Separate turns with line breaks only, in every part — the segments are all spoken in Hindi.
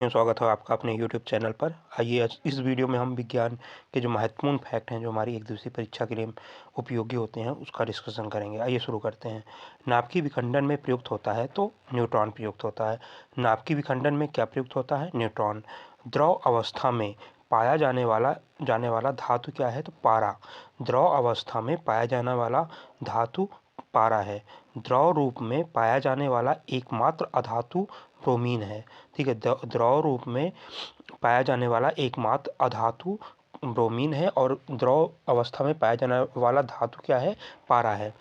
स्वागत है आपका अपने YouTube चैनल पर। आइए आज इस वीडियो में हम विज्ञान के जो महत्वपूर्ण फैक्ट हैं जो हमारी एक दिवसीय परीक्षा के लिए उपयोगी होते हैं उसका डिस्कशन करेंगे। आइए शुरू करते हैं। नाभिकीय विखंडन में प्रयुक्त होता है तो न्यूट्रॉन प्रयुक्त होता है। नाभिकीय विखंडन में क्या प्रयुक्त होता है? न्यूट्रॉन। द्रव अवस्था में पाया जाने वाला धातु क्या है? तो पारा। द्रव अवस्था में पाया जाने वाला धातु पारा है। द्रव रूप में पाया जाने वाला एकमात्र अधातु ब्रोमीन है। ठीक है, द्रव रूप में पाया जाने वाला एकमात्र अधातु ब्रोमीन है और द्रव अवस्था में पाया जाने वाला धातु क्या है? पारा है।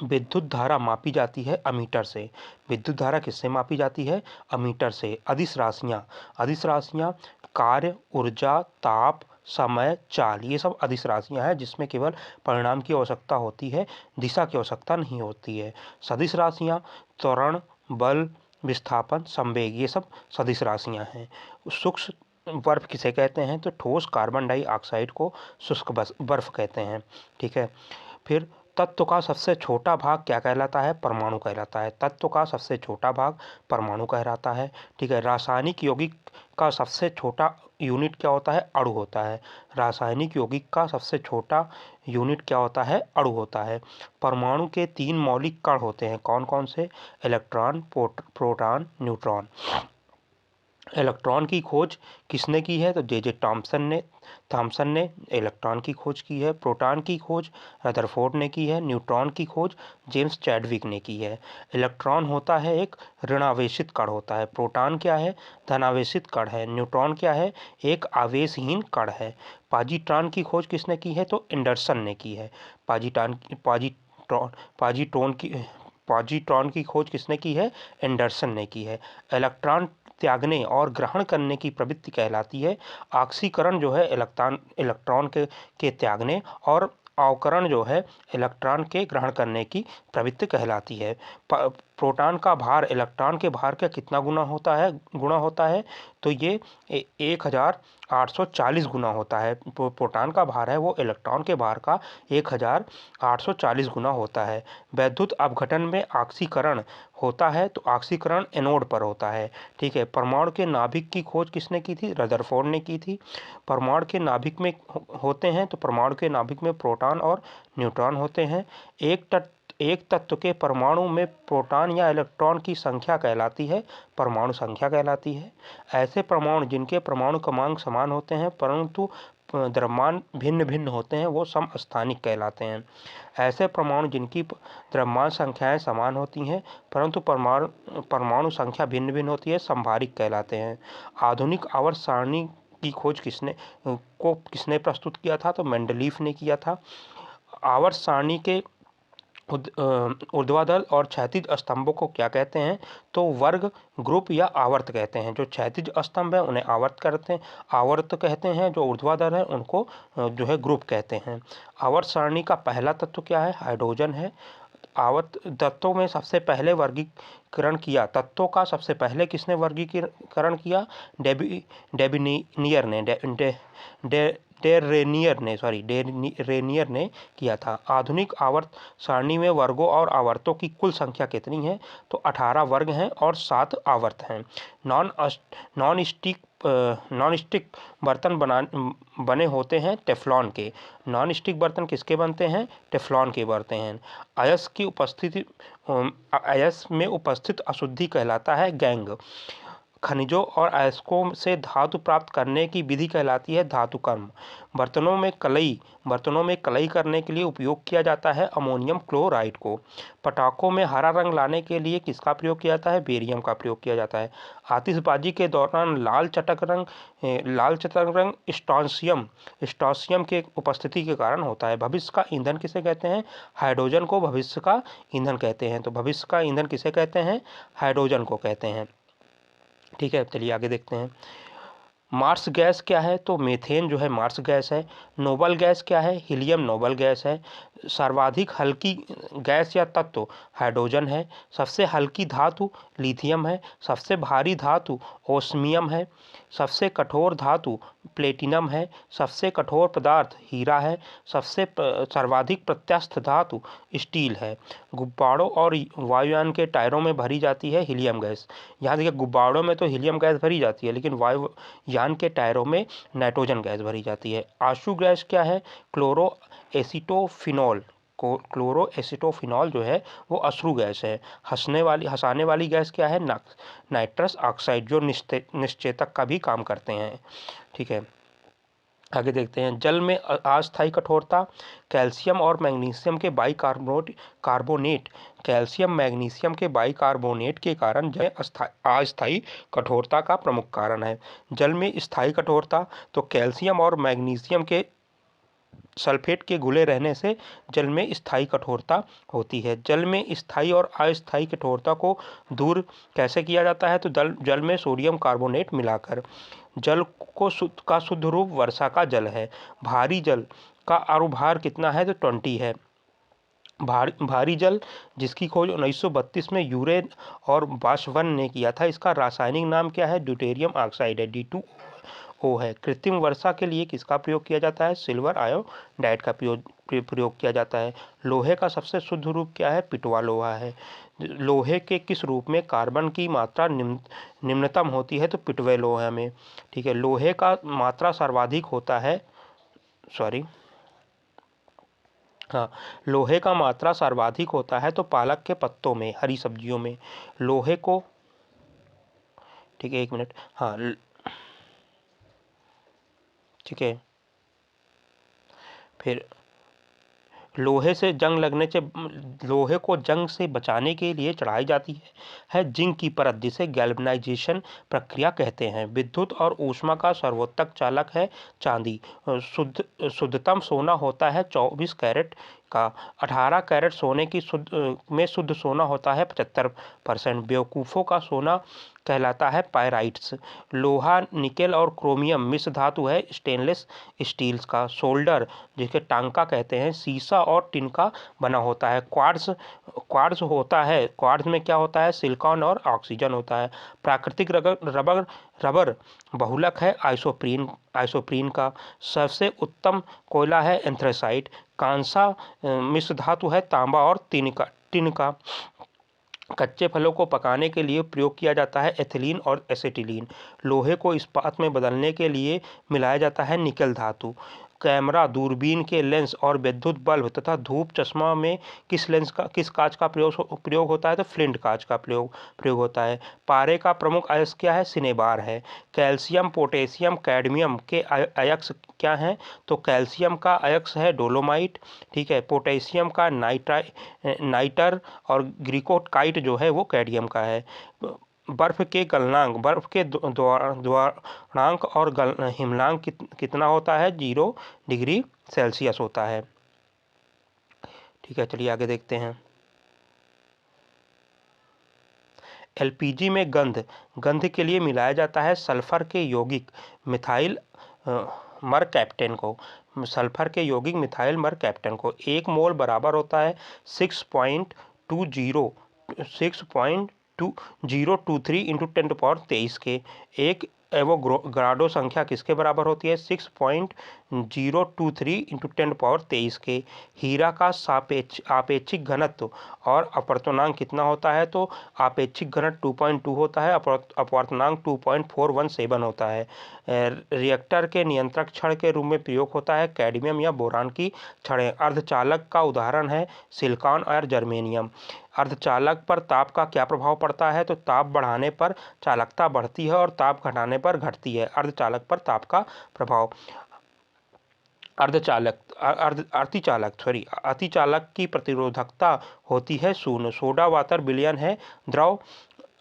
विद्युत धारा मापी जाती है अमीटर से। विद्युत धारा किससे मापी जाती है? अमीटर से। अदिश राशियाँ कार्य, ऊर्जा, ताप, समय, चाल, ये सब अदिश राशियाँ हैं जिसमें केवल परिणाम की आवश्यकता होती है, दिशा की आवश्यकता नहीं होती है। सदिश राशियाँ त्वरण, बल, विस्थापन, संवेग, ये सब सदिश राशियाँ हैं। सूक्ष्म बर्फ किसे कहते हैं? तो ठोस कार्बन डाइऑक्साइड को शुष्क बर्फ कहते हैं। ठीक है, फिर तत्व का सबसे छोटा भाग क्या कहलाता है? परमाणु कहलाता है। तत्व का सबसे छोटा भाग परमाणु कहलाता है। ठीक है, रासायनिक यौगिक का सबसे छोटा यूनिट क्या होता है? अणु होता है। रासायनिक यौगिक का सबसे छोटा यूनिट क्या होता है? अणु होता है। परमाणु के 3 मौलिक कण होते हैं, कौन कौन से? Electron, proton, neutron. इलेक्ट्रॉन की खोज किसने की है? तो जे थॉमसन ने इलेक्ट्रॉन की खोज की है। प्रोटॉन की खोज रदरफोर्ड ने की है। न्यूट्रॉन की खोज जेम्स चैडविक ने की है। इलेक्ट्रॉन होता है एक ऋणावेशित कण होता है। प्रोटॉन क्या है? धनावेशित कण है। न्यूट्रॉन क्या है? एक आवेशहीन कण है। पॉजिट्रॉन की खोज किसने की है? तो एंडरसन ने की है। पॉजिट्रॉन की खोज किसने की है? एंडरसन ने की है। इलेक्ट्रॉन त्यागने और ग्रहण करने की प्रवृत्ति कहलाती है ऑक्सीकरण जो है इलेक्ट्रॉन के त्यागने और अवकरण जो है इलेक्ट्रॉन के ग्रहण करने की प्रवृत्ति कहलाती है। प्रोटॉन का भार इलेक्ट्रॉन के भार का कितना गुना होता है? तो ये 1840 गुना होता है। प्रोटॉन का भार है वो इलेक्ट्रॉन के भार का 1840 गुना होता है। वैद्युत अपघटन में ऑक्सीकरण होता है तो ऑक्सीकरण एनोड पर होता है। ठीक है, परमाणु के नाभिक की खोज किसने की थी? रदरफोर्ड ने की थी। परमाणु के नाभिक में होते हैं तो परमाणु के नाभिक में प्रोटॉन और न्यूट्रॉन होते हैं। एक तत्व के परमाणु में प्रोटॉन या इलेक्ट्रॉन की संख्या कहलाती है परमाणु संख्या कहलाती है। ऐसे परमाणु जिनके परमाणु क्रमांक समान होते हैं परंतु द्रव्यमान भिन्न भिन्न होते हैं वो समस्थानिक कहलाते हैं। ऐसे परमाणु जिनकी द्रव्यमान संख्याएं समान होती हैं परंतु परमाणु संख्या भिन्न भिन्न होती है समभारिक कहलाते हैं। आधुनिक आवर्त सारणी की खोज किसने प्रस्तुत किया था? तो मेंडलीफ ने किया था। आवर्त सारणी के ऊर्ध्वाधर और क्षैतिज स्तंभों को क्या कहते हैं? तो वर्ग, ग्रुप या आवर्त कहते हैं। जो क्षैतिज स्तंभ है उन्हें आवर्त कहते हैं। जो ऊर्ध्वाधर है उनको जो है ग्रुप कहते हैं। आवर्त सारणी का पहला तत्व क्या है? हाइड्रोजन है। आवर्त तत्वों में सबसे पहले वर्गीकरण किया, तत्वों का सबसे पहले किसने वर्गीकरण किया? डेरेनियर ने किया था। आधुनिक आवर्त सारणी में वर्गों और आवर्तों की कुल संख्या कितनी है? तो 18 वर्ग हैं और 7 आवर्त हैं। नॉन स्टिक बर्तन बने होते हैं टेफ्लॉन के। नॉन स्टिक बर्तन किसके बनते हैं? टेफ्लॉन के बनते हैं। अयस्क में उपस्थित अशुद्धि कहलाता है गैंग। खनिजों और अयस्कों से धातु प्राप्त करने की विधि कहलाती है धातुकर्म। बर्तनों में कलई करने के लिए उपयोग किया जाता है अमोनियम क्लोराइड को। पटाखों में हरा रंग लाने के लिए किसका प्रयोग किया जाता है? बेरियम का प्रयोग किया जाता है। आतिशबाजी के दौरान लाल चटक रंग स्ट्रोंशियम के उपस्थिति के कारण होता है। भविष्य का ईंधन किसे कहते हैं? हाइड्रोजन को भविष्य का ईंधन कहते हैं। तो भविष्य का ईंधन किसे कहते हैं? हाइड्रोजन को कहते हैं। ठीक है, चलिए आगे देखते हैं। मार्स गैस क्या है? तो मीथेन जो है मार्स गैस है। नोबल गैस क्या है? हीलियम नोबल गैस है। सर्वाधिक हल्की गैस या तत्व हाइड्रोजन है। सबसे हल्की धातु लिथियम है। सबसे भारी धातु ओस्मियम है। सबसे कठोर धातु प्लेटिनम है। सबसे कठोर पदार्थ हीरा है। सबसे सर्वाधिक प्रत्यास्थ धातु स्टील है। गुब्बारों और वायुयान के टायरों में भरी जाती है हीलियम गैस। यहाँ देखिए, गुब्बारों में तो हीलियम गैस भरी जाती है, लेकिन वायुयान के टायरों में नाइट्रोजन गैस भरी जाती है। आशु गैस क्या है? Chloro acetophenol. क्लोरो एसिटोफिनॉल जो है वो अश्रु गैस है। हंसाने वाली गैस क्या है? नाइट्रस ऑक्साइड, जो निश्चेतक का भी काम करते हैं। ठीक है, आगे देखते हैं। जल में अस्थायी कठोरता कैल्शियम और मैग्नीशियम के कार्बोनेट कैल्शियम मैग्नीशियम के बाइकार्बोनेट के कारण जल अस्थायी कठोरता का प्रमुख कारण है। जल में स्थायी कठोरता तो कैल्शियम और मैग्नीशियम के सल्फेट के घुले रहने से जल में स्थायी कठोरता होती है। जल में स्थायी और अस्थायी कठोरता को दूर कैसे किया जाता है? तो जल में सोडियम कार्बोनेट मिलाकर। जल का शुद्ध रूप वर्षा का जल है। भारी जल का अणुभार कितना है? तो 20 है। भारी जल जिसकी खोज 1932 में यूरेन और बाशवन ने किया था, इसका रासायनिक नाम क्या है? ड्यूटेरियम ऑक्साइड है, D2O है। कृत्रिम वर्षा के लिए किसका प्रयोग किया जाता है? सिल्वर आयोडाइड का प्रयोग किया जाता है। लोहे का सबसे शुद्ध रूप क्या है? पिटवा लोहा है। लोहे के किस रूप में कार्बन की मात्रा निम्नतम होती है? तो पिटवे लोहे में। ठीक है, लोहे का मात्रा सर्वाधिक होता है, लोहे का मात्रा सर्वाधिक होता है तो पालक के पत्तों में, हरी सब्जियों में। लोहे को, ठीक है, 1 मिनट, ठीक है, फिर लोहे को जंग से बचाने के लिए चढ़ाई जाती है जिंक की परत, जिसे गैल्वेनाइजेशन प्रक्रिया कहते हैं। विद्युत और ऊष्मा का सर्वोत्तम चालक है चांदी। शुद्धतम सोना होता है 24 कैरेट का। 18 कैरेट सोने की शुद्ध सोना होता है 75%। बेवकूफ़ों का सोना कहलाता है पायराइट्स। लोहा, निकेल और क्रोमियम मिश्र धातु है स्टेनलेस स्टील का। सोल्डर, जिसे टांका कहते हैं, सीसा और टिन का बना होता है। क्वार्ट्ज होता है, क्वार्ट्ज में क्या होता है? सिलिकॉन और ऑक्सीजन होता है। प्राकृतिक रबर बहुलक है आइसोप्रीन का। सबसे उत्तम कोयला है एंथ्रेसाइट। कांसा मिश्र धातु है तांबा और टिन का। कच्चे फलों को पकाने के लिए प्रयोग किया जाता है एथिलीन और एसिटिलीन। लोहे को इस्पात में बदलने के लिए मिलाया जाता है निकेल धातु। कैमरा, दूरबीन के लेंस और विद्युत बल्ब तथा धूप चश्मा में किस कांच का प्रयोग होता है? तो फ्लिंट कांच का प्रयोग होता है। पारे का प्रमुख अयस्क क्या है? सिनेबार है। कैल्शियम, पोटेशियम, कैडमियम के अयस्क क्या हैं? तो कैल्शियम का अयस्क है डोलोमाइट। ठीक है, पोटेशियम का नाइटर और ग्रीकोकाइट जो है वो कैडमियम का है। बर्फ के द्वारांक और हिमनांक कितना होता है? 0 डिग्री सेल्सियस होता है। ठीक है, चलिए आगे देखते हैं। एलपीजी में गंध के लिए मिलाया जाता है सल्फर के यौगिक मिथाइल मरकैप्टेन को। सल्फर के यौगिक मिथाइल मरकैप्टेन को 1 मोल बराबर होता है 6.023 इंटू 10⁻23 के। एक एवोगाड्रो संख्या किसके बराबर होती है? 6.023 इंटू 10⁻23 के। हीरा का आपेक्षिक घनत्व और अपवर्तनांक कितना होता है? तो आपेक्षिक घनत्व 2.2 होता है, अपवर्तनांक 2.417 होता है। रिएक्टर के नियंत्रक छड़ के रूप में प्रयोग होता है कैडमियम या बोरान की छड़ें। अर्धचालक का उदाहरण है सिलिकॉन और जर्मेनियम। अर्धचालक पर ताप का क्या प्रभाव पड़ता है? तो ताप बढ़ाने पर चालकता बढ़ती है और ताप घटाने पर घटती है। अर्धचालक पर ताप का प्रभाव। अतिचालक की प्रतिरोधकता होती है 0। सोडा वाटर विलयन है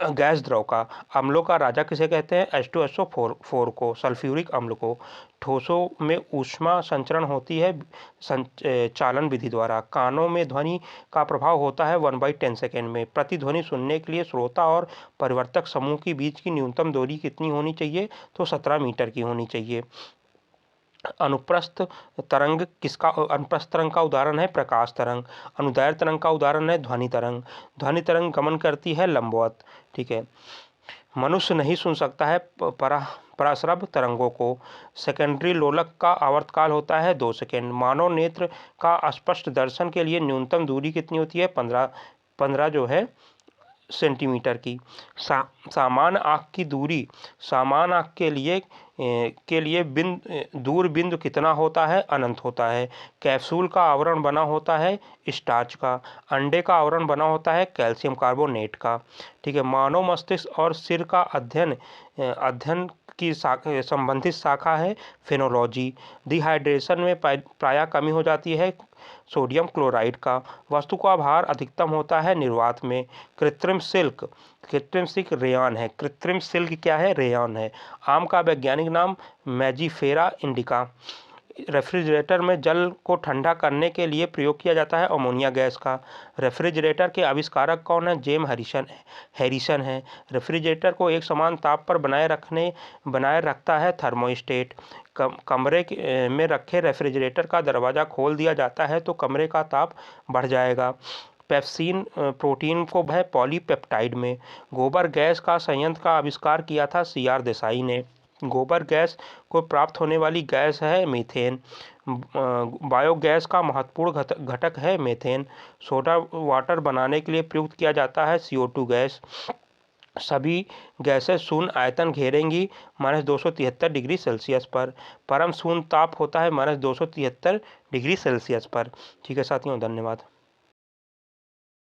गैस द्रव का। अम्लों का राजा किसे कहते हैं? H2SO4 को, सल्फ्यूरिक अम्ल को। ठोसों में ऊष्मा संचरण होती है चालन विधि द्वारा। कानों में ध्वनि का प्रभाव होता है 1/10 सेकेंड में। प्रतिध्वनि सुनने के लिए श्रोता और परिवर्तक समूह के बीच की न्यूनतम दूरी कितनी होनी चाहिए? तो 17 मीटर की होनी चाहिए। अनुप्रस्थ तरंग अनुप्रस्थ तरंग का उदाहरण है प्रकाश तरंग। अनुदैर्ध्य तरंग का उदाहरण है ध्वनि तरंग। ध्वनि तरंग गमन करती है लंबवत। ठीक है। मनुष्य नहीं सुन सकता है पराश्रव तरंगों को। सेकेंडरी लोलक का आवर्तकाल होता है 2 सेकेंड। मानव नेत्र का स्पष्ट दर्शन के लिए न्यूनतम दूरी कितनी होती है? 15 जो है सेंटीमीटर की। सामान्य आँख की दूरी सामान्य आँख के लिए दूर बिंदु कितना होता है? अनंत होता है। कैप्सूल का आवरण बना होता है स्टार्च का। अंडे का आवरण बना होता है कैल्शियम कार्बोनेट का। ठीक है। मानव मस्तिष्क और सिर का अध्ययन की संबंधित शाखा है फेनोलॉजी। डिहाइड्रेशन में प्रायः कमी हो जाती है सोडियम क्लोराइड का। वस्तु का भार अधिकतम होता है निर्वात में। कृत्रिम सिल्क रेयान है। कृत्रिम सिल्क क्या है? रेयान है। आम का वैज्ञानिक नाम मैजीफेरा इंडिका। रेफ्रिजरेटर में जल को ठंडा करने के लिए प्रयोग किया जाता है अमोनिया गैस का। रेफ्रिजरेटर के आविष्कारक कौन है? जेम्स हैरिसन है। रेफ्रिजरेटर को एक समान ताप पर बनाए रखता है थर्मोस्टेट। कमरे में रखे रेफ्रिजरेटर का दरवाज़ा खोल दिया जाता है तो कमरे का ताप बढ़ जाएगा। पेप्सिन प्रोटीन को है पॉलीपेप्टाइड में। गोबर गैस का संयंत्र का आविष्कार किया था CR देसाई ने। गोबर गैस को प्राप्त होने वाली गैस है मीथेन। बायोगैस का महत्वपूर्ण घटक है मीथेन। सोडा वाटर बनाने के लिए प्रयुक्त किया जाता है CO2 गैस। सभी गैसें शून्य आयतन घेरेंगी -273 डिग्री सेल्सियस पर। परम शून्य ताप होता है -273 डिग्री सेल्सियस पर। ठीक है साथियों, धन्यवाद।